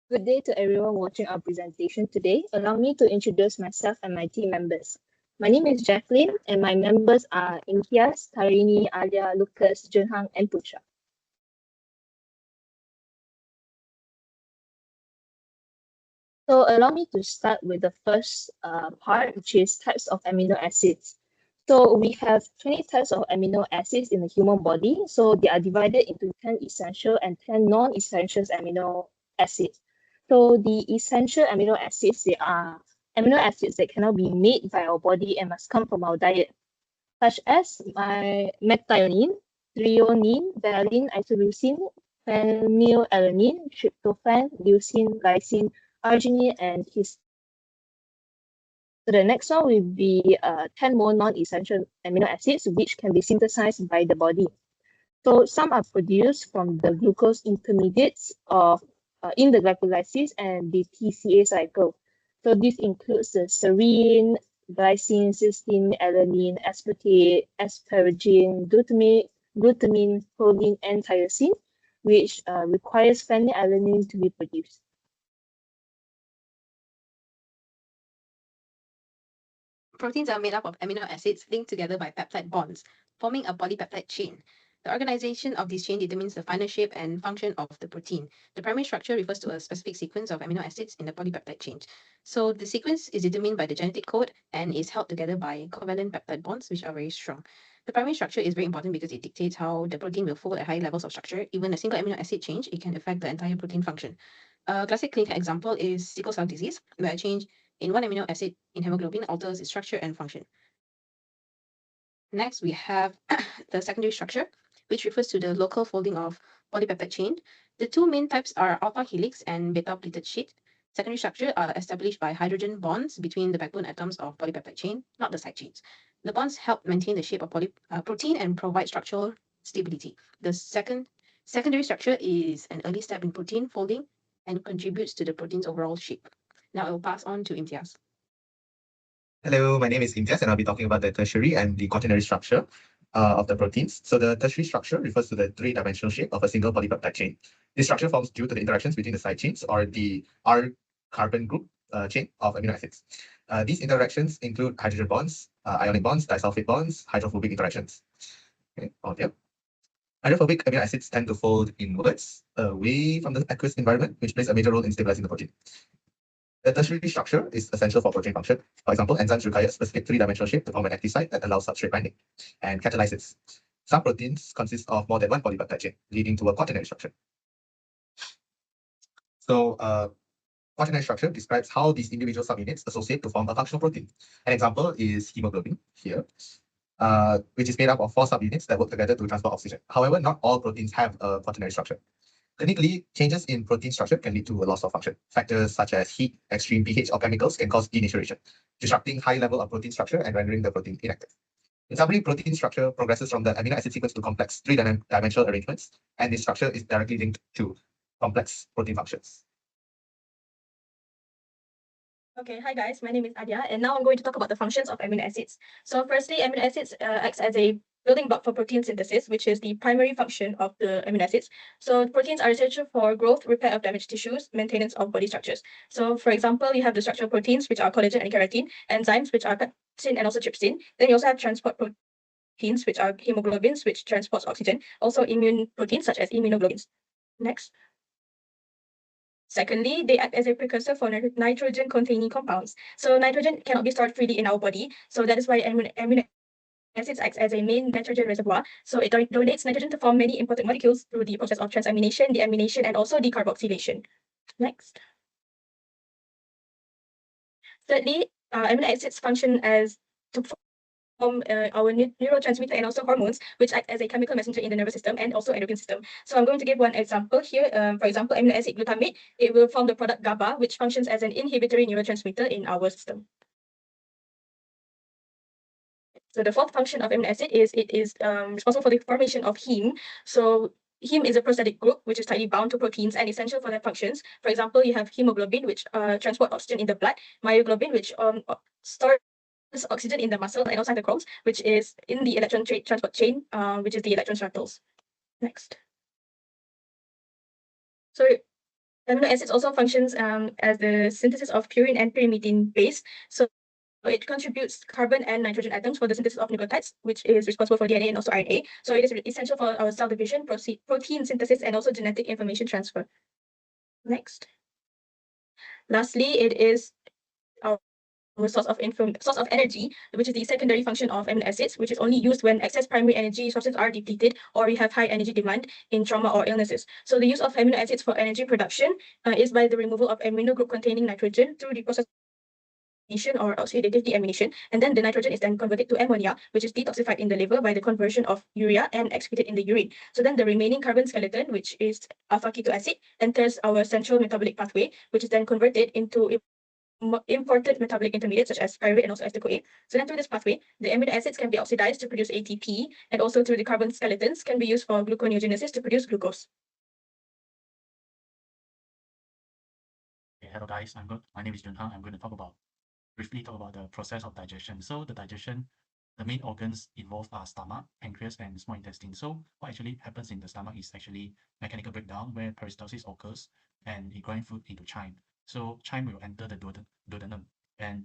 Good day to everyone watching our presentation today. Allow me to introduce myself and my team members. My name is Jacqueline, and my members are Imtiaz, Tarini, Alia, Lucas, Junhang, and Pucha. So allow me to start with the first part, which is types of amino acids. So we have 20 types of amino acids in the human body. So they are divided into 10 essential and 10 non-essential amino acids. So the essential amino acids, they are amino acids that cannot be made by our body and must come from our diet, such as methionine, threonine, valine, isoleucine, phenylalanine, tryptophan, leucine, lysine, arginine, and histidine. So the next one will be 10 more non-essential amino acids, which can be synthesized by the body. So some are produced from the glucose intermediates of in the glycolysis and the TCA cycle. So this includes the serine, glycine, cysteine, alanine, aspartate, asparagine, glutamine, proline, and tyrosine, which requires phenylalanine to be produced. Proteins are made up of amino acids linked together by peptide bonds, forming a polypeptide chain. The organization of this chain determines the final shape and function of the protein. The primary structure refers to a specific sequence of amino acids in the polypeptide chain. So the sequence is determined by the genetic code and is held together by covalent peptide bonds, which are very strong. The primary structure is very important because it dictates how the protein will fold at high levels of structure. Even a single amino acid change, it can affect the entire protein function. A classic clinical example is sickle cell disease, where a change in one amino acid in hemoglobin alters its structure and function. Next, we have the secondary structure, which refers to the local folding of polypeptide chain. The two main types are alpha helix and beta pleated sheet. Secondary structure are established by hydrogen bonds between the backbone atoms of polypeptide chain, not the side chains. The bonds help maintain the shape of protein and provide structural stability. The secondary structure is an early step in protein folding and contributes to the protein's overall shape. Now I will pass on to Imtiaz. Hello, my name is Imtiaz, and I'll be talking about the tertiary and the quaternary structure of the proteins. So the tertiary structure refers to the three-dimensional shape of a single polypeptide chain. This structure forms due to the interactions between the side chains or the R carbon group chain of amino acids. These interactions include hydrogen bonds, ionic bonds, disulfide bonds, hydrophobic interactions. Okay, on here. Hydrophobic amino acids tend to fold inwards away from the aqueous environment, which plays a major role in stabilizing the protein. The tertiary structure is essential for protein function. For example, enzymes require a specific three-dimensional shape to form an active site that allows substrate binding and catalysis. Some proteins consist of more than one polypeptide chain, leading to a quaternary structure. So, quaternary structure describes how these individual subunits associate to form a functional protein. An example is hemoglobin here, which is made up of 4 subunits that work together to transport oxygen. However, not all proteins have a quaternary structure. Clinically, changes in protein structure can lead to a loss of function. Factors such as heat, extreme pH, or chemicals can cause denaturation, disrupting high level of protein structure and rendering the protein inactive. In summary, protein structure progresses from the amino acid sequence to complex three-dimensional arrangements, and this structure is directly linked to complex protein functions. Okay, hi guys, my name is Adia, and now I'm going to talk about the functions of amino acids. So firstly, amino acids acts as a building block for protein synthesis, which is the primary function of the amino acids. So proteins are essential for growth, repair of damaged tissues, maintenance of body structures. So for example, you have the structural proteins, which are collagen and keratin, enzymes, which are pepsin and also trypsin. Then you also have transport proteins, which are hemoglobins, which transports oxygen. Also immune proteins, such as immunoglobulins. Next. Secondly, they act as a precursor for nitrogen-containing compounds. So nitrogen cannot be stored freely in our body. So that is why amino acids acts as a main nitrogen reservoir. So it donates nitrogen to form many important molecules through the process of transamination, deamination, and also decarboxylation. Next. Thirdly, amino acids function as to form our neurotransmitter and also hormones, which act as a chemical messenger in the nervous system and also endocrine system. So I'm going to give one example here. For example, amino acid glutamate, it will form the product GABA, which functions as an inhibitory neurotransmitter in our system. So the fourth function of amino acid is it is responsible for the formation of heme. So heme is a prosthetic group which is tightly bound to proteins and essential for their functions. For example, you have hemoglobin, which transport oxygen in the blood, myoglobin, which stores oxygen in the muscle, and also cytochromes, which is in the electron transport chain, which is the electron strattles. Next. So Amino acids also functions as the synthesis of purine and pyrimidine base. So it contributes carbon and nitrogen atoms for the synthesis of nucleotides, which is responsible for DNA and also RNA. So it is essential for our cell division, protein synthesis, and also genetic information transfer. Next. Lastly, it is our source of energy, which is the secondary function of amino acids, which is only used when excess primary energy sources are depleted or we have high energy demand in trauma or illnesses. So the use of amino acids for energy production is by the removal of amino group containing nitrogen through the process or oxidative deamination, and then the nitrogen is then converted to ammonia, which is detoxified in the liver by the conversion of urea and excreted in the urine. So then the remaining carbon skeleton, which is alpha keto acid, enters our central metabolic pathway, which is then converted into imported metabolic intermediates such as pyruvate and also acetyl-CoA. So then through this pathway, the amino acids can be oxidized to produce ATP, and also through the carbon skeletons can be used for gluconeogenesis to produce glucose. Okay, hello guys, my name is Junha. I'm going to briefly talk about the process of digestion. So the digestion, the main organs involved are stomach, pancreas, and small intestine. So what actually happens in the stomach is actually mechanical breakdown where peristalsis occurs and it grinds food into chyme. So chyme will enter the duodenum and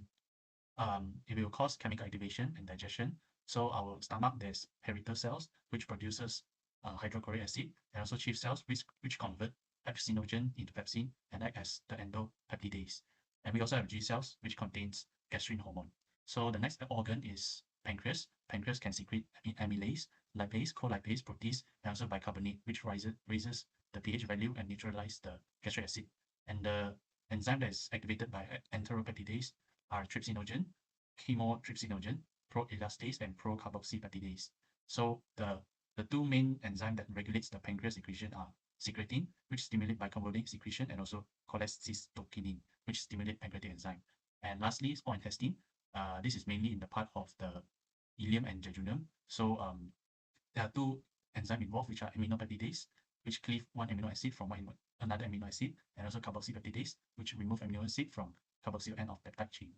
it will cause chemical activation and digestion. So our stomach, there's parietal cells which produces hydrochloric acid, and also chief cells which convert pepsinogen into pepsin and act as the endopeptidase. And we also have G cells which contains gastrin hormone. So the next organ is pancreas. Pancreas can secrete amylase, lipase, colipase, protease, and also bicarbonate, which raises the pH value and neutralizes the gastric acid. And the enzyme that is activated by enteropeptidase are trypsinogen, chymotrypsinogen, proelastase, and procarboxypeptidase. So the two main enzymes that regulates the pancreas secretion are secretin, which stimulate bicarbonate secretion, and also cholecystokinin, which stimulate pancreatic enzyme. And lastly, small intestine. This is mainly in the part of the ileum and jejunum. So there are two enzymes involved, which are aminopeptidase, which cleave one amino acid from another amino acid, and also carboxypeptidase, which remove amino acid from carboxyl end of peptide chain.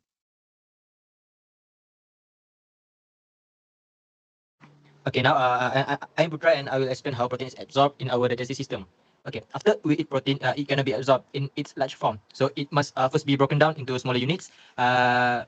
Okay, now I'm Putra and I will explain how protein is absorbed in our digestive system. Okay, after we eat protein, it cannot be absorbed in its large form. So it must first be broken down into smaller units, amino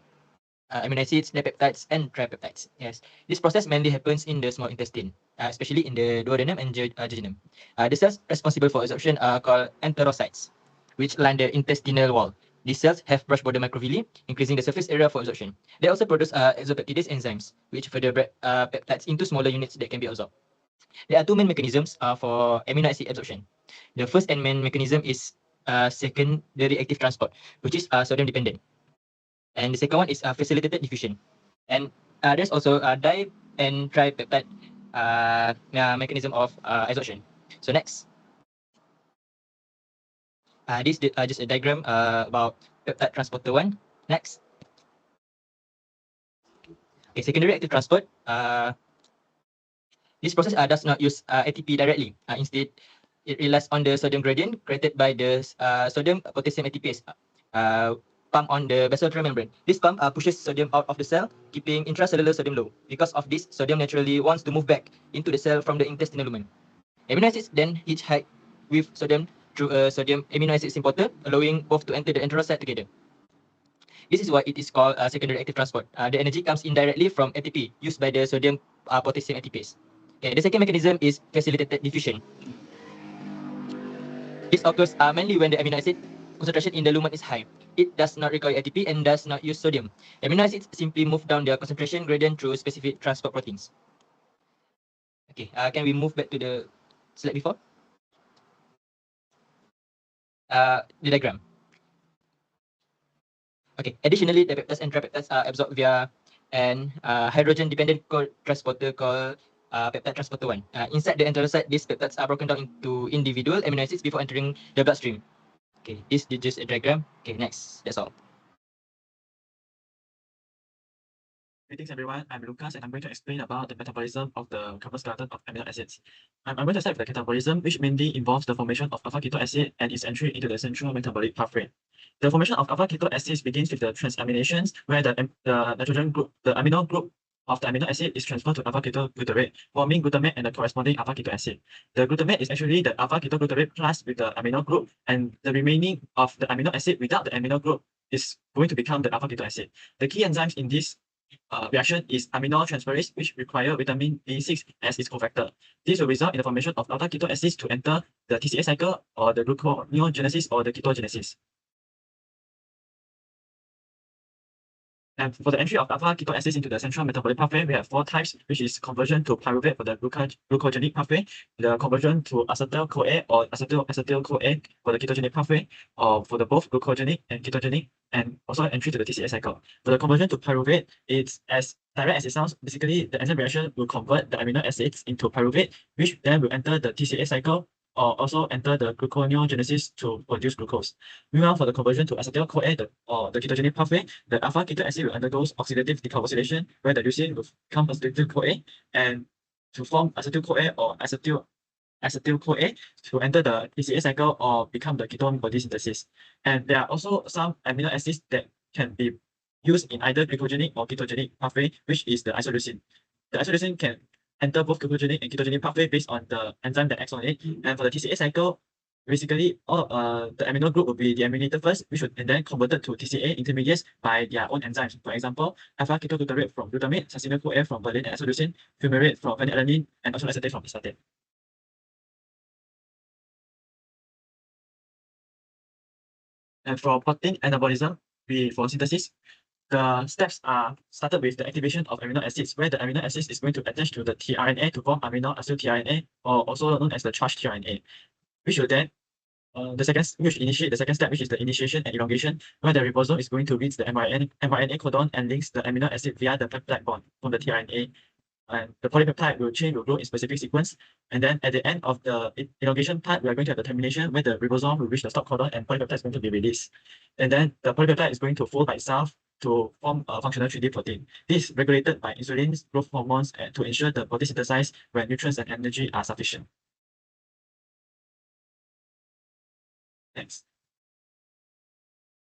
acids, dipeptides, and tripeptides. Yes, this process mainly happens in the small intestine, especially in the duodenum and jejunum. The cells responsible for absorption are called enterocytes, which line the intestinal wall. These cells have brush border microvilli, increasing the surface area for absorption. They also produce exopeptidase enzymes, which further break peptides into smaller units that can be absorbed. There are two main mechanisms for amino acid absorption. The first and main mechanism is secondary active transport, which is sodium dependent. And the second one is facilitated diffusion. And there's also di and tripeptide mechanism of absorption. So next. This is just a diagram about peptide transporter 1. Next. Okay, secondary active transport. This process does not use ATP directly. Instead, it relies on the sodium gradient created by the sodium potassium ATPase pump on the basal membrane. This pump pushes sodium out of the cell, keeping intracellular sodium low. Because of this, sodium naturally wants to move back into the cell from the intestinal lumen. Amino acids then hitchhike with sodium through a sodium amino acid importer, allowing both to enter the enterocyte together. This is why it is called secondary active transport. The energy comes indirectly from ATP used by the sodium potassium ATPase. Okay, the second mechanism is facilitated diffusion. This occurs mainly when the amino acid concentration in the lumen is high. It does not require ATP and does not use sodium. Amino acids simply move down their concentration gradient through specific transport proteins. Okay, can we move back to the slide before? The diagram. Okay, additionally, the peptides and tripeptides are absorbed via an hydrogen-dependent transporter called peptide transporter 1. Inside the enterocyte, these peptides are broken down into individual amino acids before entering the bloodstream. Okay, this is just a diagram. Okay, next. That's all. Greetings everyone, I'm Lucas and I'm going to explain about the metabolism of the carbon skeleton of amino acids. I'm going to start with the catabolism, which mainly involves the formation of alpha keto acid and its entry into the central metabolic pathway. The formation of alpha keto acids begins with the transaminations, where the nitrogen group, the amino group of the amino acid is transferred to alpha-ketoglutarate, forming glutamate and the corresponding alpha-keto acid. The glutamate is actually the alpha-ketoglutarate plus with the amino group, and the remaining of the amino acid without the amino group is going to become the alpha-keto acid. The key enzymes in this reaction is aminotransferase, which require vitamin B6 as its cofactor. This will result in the formation of alpha-keto acids to enter the TCA cycle or the gluconeogenesis or the ketogenesis. And for the entry of alpha-keto acids into the central metabolic pathway, we have 4 types, which is conversion to pyruvate for the glucogenic pathway, the conversion to acetyl-CoA or acetyl-CoA for the ketogenic pathway, or for the both glucogenic and ketogenic, and also entry to the TCA cycle. For the conversion to pyruvate, it's as direct as it sounds. Basically, the enzyme reaction will convert the amino acids into pyruvate, which then will enter the TCA cycle or also enter the gluconeogenesis to produce glucose. Meanwhile, for the conversion to acetyl-CoA or the ketogenic pathway, the alpha-keto acid will undergo oxidative decarboxylation, where the leucine will become acetyl-CoA, and to form acetyl-CoA or acetyl-CoA to enter the TCA cycle or become the ketone body synthesis. And there are also some amino acids that can be used in either glycogenic or ketogenic pathway, which is the isoleucine. The isoleucine can enter both glucogenic and ketogenic pathway based on the enzyme that acts on it. And for the TCA cycle, basically all the amino group will be deaminated first, which would and then converted to TCA intermediates by their own enzymes. For example, alpha-ketoglutarate from glutamate, succinyl-CoA from valine and isoleucine, fumarate from phenylalanine, and also acetate from istate. And for protein anabolism, for synthesis, the steps are started with the activation of amino acids, where the amino acids is going to attach to the tRNA to form amino acyl tRNA, or also known as the charged tRNA, which will then initiate the second step, which is the initiation and elongation, where the ribosome is going to read the mRNA codon and links the amino acid via the peptide bond from the tRNA. And the polypeptide will grow in specific sequence. And then at the end of the elongation part, we are going to have the termination where the ribosome will reach the stop codon and polypeptide is going to be released. And then the polypeptide is going to fold by itself to form a functional 3D protein. This is regulated by insulin, growth hormones, and to ensure the protein synthesized when nutrients and energy are sufficient. Next.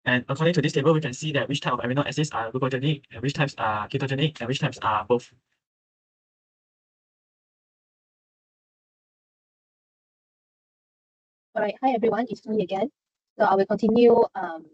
And according to this table, we can see that which type of amino acids are glucogenic, and which types are ketogenic, and which types are both. All right, hi everyone, it's me again. So I will continue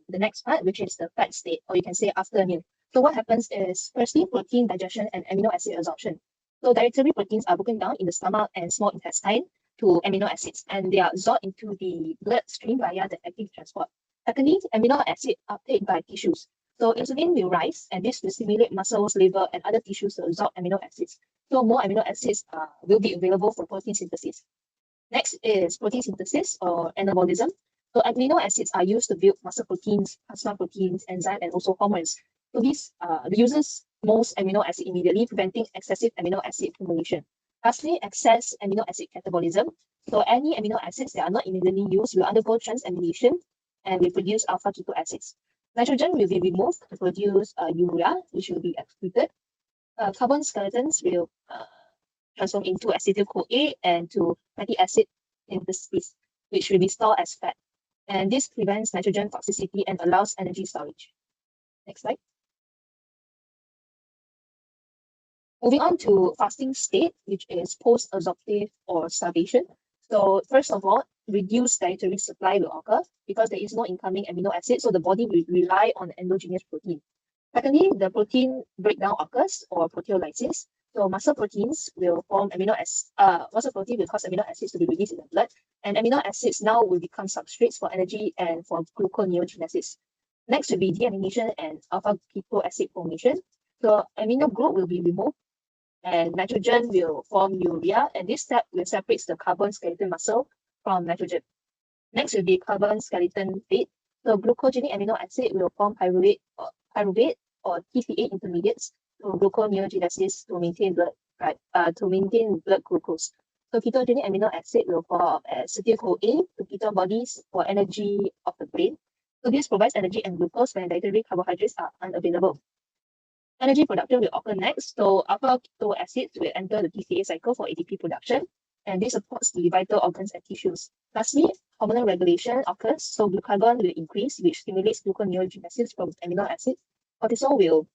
the next part, which is the fat state, or you can say after meal. So what happens is, firstly, protein digestion and amino acid absorption. So dietary proteins are broken down in the stomach and small intestine to amino acids, and they are absorbed into the bloodstream via the active transport. Secondly, amino acid uptake by tissues. So insulin will rise, and this will stimulate muscles, liver, and other tissues to absorb amino acids. So more amino acids will be available for protein synthesis. Next is protein synthesis or anabolism. So amino acids are used to build muscle proteins, plasma proteins, enzymes, and also hormones. So this uses most amino acid immediately, preventing excessive amino acid accumulation. Lastly, excess amino acid catabolism. So any amino acids that are not immediately used will undergo transamination and will produce alpha-keto acids. Nitrogen will be removed to produce urea, which will be excreted. Carbon skeletons will transform into acetyl-CoA and to fatty acid synthesis, which will be stored as fat. And this prevents nitrogen toxicity and allows energy storage. Next slide. Moving on to fasting state, which is post-absorptive or starvation. So first of all, reduced dietary supply will occur because there is no incoming amino acid, so the body will rely on endogenous protein. Secondly, the protein breakdown occurs or proteolysis. So muscle proteins will form muscle protein will cause amino acids to be released in the blood, and amino acids now will become substrates for energy and for gluconeogenesis. Next will be deamination and alpha-keto acid formation. So amino group will be removed, and nitrogen will form urea, and this step will separate the carbon skeleton muscle from nitrogen. Next will be carbon skeleton fate. So glucogenic amino acid will form pyruvate or TCA intermediates to gluconeogenesis to maintain blood glucose. So ketogenic amino acid will form acetyl-CoA to ketone bodies for energy of the brain. So this provides energy and glucose when dietary carbohydrates are unavailable. Energy production will occur next. So alpha-keto acids will enter the TCA cycle for ATP production, and this supports the vital organs and tissues. Lastly, hormonal regulation occurs. So glucagon will increase, which stimulates gluconeogenesis from amino acids. Cortisol will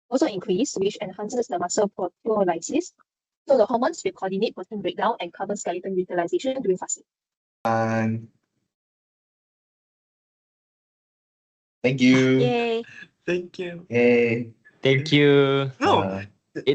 also increase, which enhances the muscle proteolysis. So the hormones will coordinate protein breakdown and carbon skeleton utilization during fasting. And thank you. Yay. Thank you. Yay. Thank you. No, Uh, It's